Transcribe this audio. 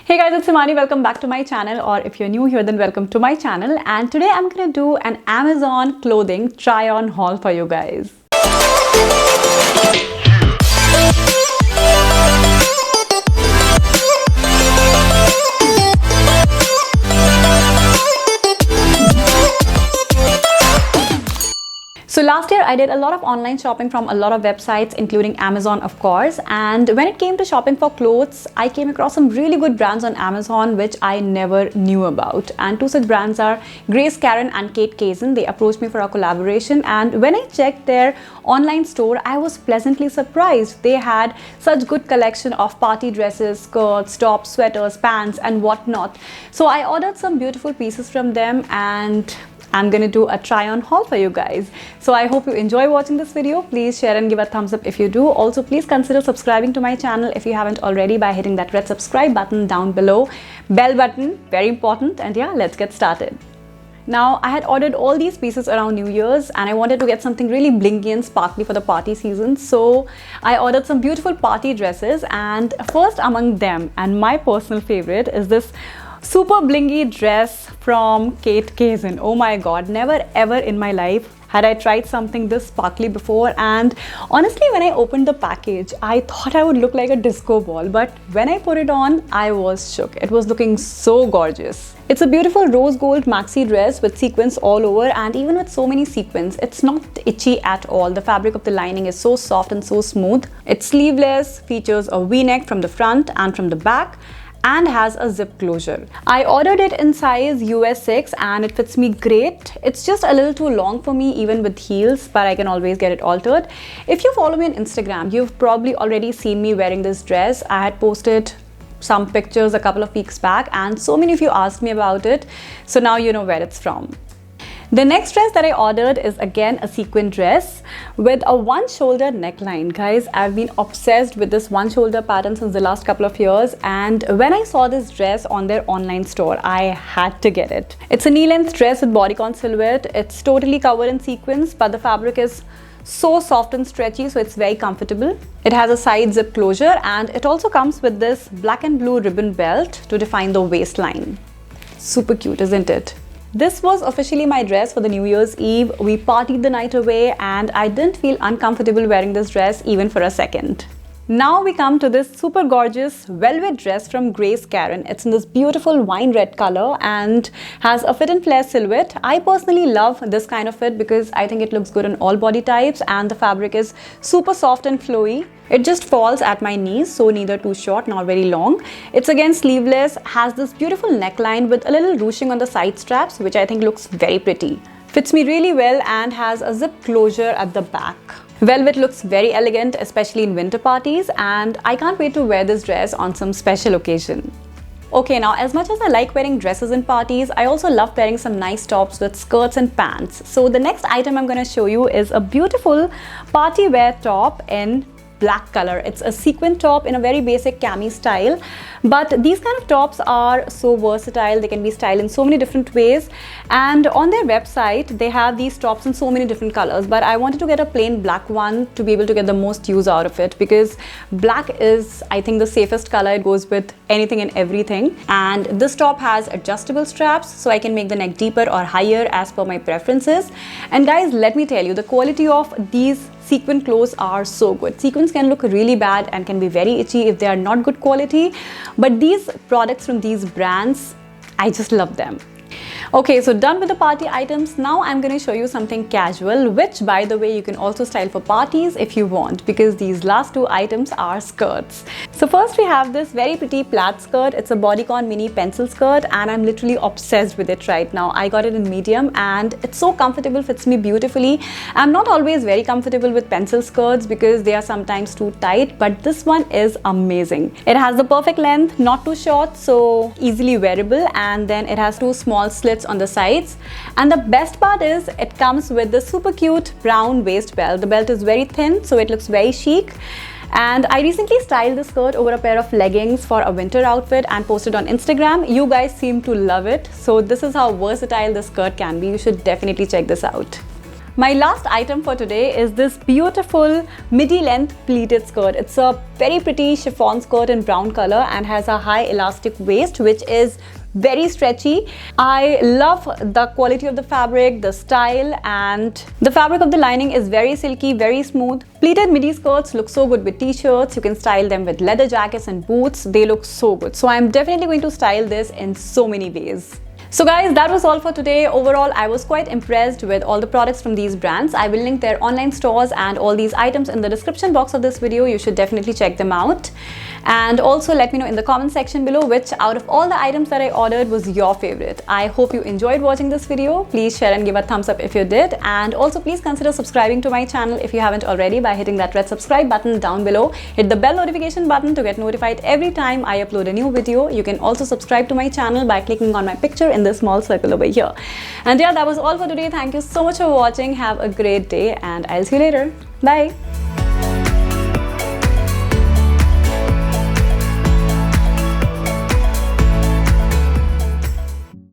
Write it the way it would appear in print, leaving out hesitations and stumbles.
Hey guys, it's Imani. Welcome back to my channel, or if you're new here, then welcome to my channel. And today I'm gonna do an Amazon clothing try-on haul for you guys. So last year I did a lot of online shopping from a lot of websites, including Amazon of course, and when it came to shopping for clothes, I came across some really good brands on Amazon which I never knew about. And two such brands are Grace Karen and Kate Kazan. They approached me for a collaboration, and when I checked their online store, I was pleasantly surprised. They had such good collection of party dresses, skirts, tops, sweaters, pants and whatnot. So I ordered some beautiful pieces from them, and I'm gonna do a try-on haul for you guys. So I hope you enjoy watching this video. Please share and give a thumbs up if you do. Also, please consider subscribing to my channel if you haven't already by hitting that red subscribe button down below. Bell button, very important. And yeah, let's get started. Now, I had ordered all these pieces around New Year's and I wanted to get something really blingy and sparkly for the party season. So I ordered some beautiful party dresses, and first among them, and my personal favorite, is this super blingy dress from Kate Kazan. Oh my god, never ever in my life had I tried something this sparkly before, and honestly when I opened the package I thought I would look like a disco ball, but when I put it on I was shook. It was looking so gorgeous. It's a beautiful rose gold maxi dress with sequins all over, and even with so many sequins, it's not itchy at all. The fabric of the lining is so soft and so smooth. It's sleeveless, features a V-neck from the front and from the back, and has a zip closure. I ordered it in size US 6 and it fits me great. It's just a little too long for me even with heels, but I can always get it altered. If you follow me on Instagram, you've probably already seen me wearing this dress. I had posted some pictures a couple of weeks back and so many of you asked me about it, so now you know where it's from. The next dress that I ordered is again a sequin dress with a one shoulder neckline. Guys, I've been obsessed with this one shoulder pattern since the last couple of years, and when I saw this dress on their online store, I had to get it. It's a knee-length dress with bodycon silhouette. It's totally covered in sequins, but the fabric is so soft and stretchy, so it's very comfortable. It has a side zip closure, and it also comes with this black and blue ribbon belt to define the waistline. Super cute, isn't it? This was officially my dress for the New Year's Eve. We partied the night away and I didn't feel uncomfortable wearing this dress even for a second. Now we come to this super gorgeous velvet dress from Grace Karen. It's in this beautiful wine red color and has a fit and flare silhouette. I personally love this kind of fit because I think it looks good on all body types, and the fabric is super soft and flowy. It just falls at my knees, so neither too short nor very long. It's again sleeveless, has this beautiful neckline with a little ruching on the side straps, which I think looks very pretty. Fits me really well and has a zip closure at the back. Velvet looks very elegant, especially in winter parties, and I can't wait to wear this dress on some special occasion. Okay, now as much as I like wearing dresses in parties, I also love wearing some nice tops with skirts and pants. So the next item I'm going to show you is a beautiful party wear top in black color. It's a sequin top in a very basic cami style, but these kind of tops are so versatile. They can be styled in so many different ways, and on their website they have these tops in so many different colors, but I wanted to get a plain black one to be able to get the most use out of it, because black is, I think, the safest color. It goes with anything and everything, and this top has adjustable straps, so I can make the neck deeper or higher as per my preferences. And guys, let me tell you, the quality of these sequin clothes are so good. Sequins can look really bad and can be very itchy if they are not good quality, but these products from these brands, I just love them. Okay, so done with the party items. Now I'm going to show you something casual, which by the way you can also style for parties if you want, because these last two items are skirts. So first we have this very pretty plaid skirt. It's a bodycon mini pencil skirt and I'm literally obsessed with it right now. I got it in medium and it's so comfortable, fits me beautifully. I'm not always very comfortable with pencil skirts because they are sometimes too tight, but this one is amazing. It has the perfect length, not too short, so easily wearable, and then it has two small slits on the sides, and the best part is it comes with the super cute brown waist belt. The belt is very thin, so it looks very chic, and I recently styled the skirt over a pair of leggings for a winter outfit and posted on Instagram. You guys seem to love it, so this is how versatile the skirt can be. You should definitely check this out. My last item for today is this beautiful midi length pleated skirt. It's a very pretty chiffon skirt in brown color and has a high elastic waist which is very stretchy. I love the quality of the fabric, the style, and the fabric of the lining is very silky, very smooth. Pleated midi skirts look so good with t-shirts. You can style them with leather jackets and boots. They look so good. So I'm definitely going to style this in so many ways. So guys, that was all for today. Overall, I was quite impressed with all the products from these brands. I will link their online stores and all these items in the description box of this video. You should definitely check them out. And also let me know in the comment section below which out of all the items that I ordered was your favorite. I hope you enjoyed watching this video. Please share and give a thumbs up if you did. And also please consider subscribing to my channel if you haven't already by hitting that red subscribe button down below. Hit the bell notification button to get notified every time I upload a new video. You can also subscribe to my channel by clicking on my picture in this small circle over here. And yeah, that was all for today. Thank you so much for watching. Have a great day and I'll see you later. Bye.